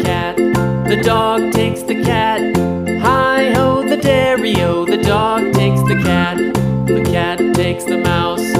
cat. The dog takes the cat. Hi-ho, the dairy-o. The dog takes the cat. The cat takes the mouse.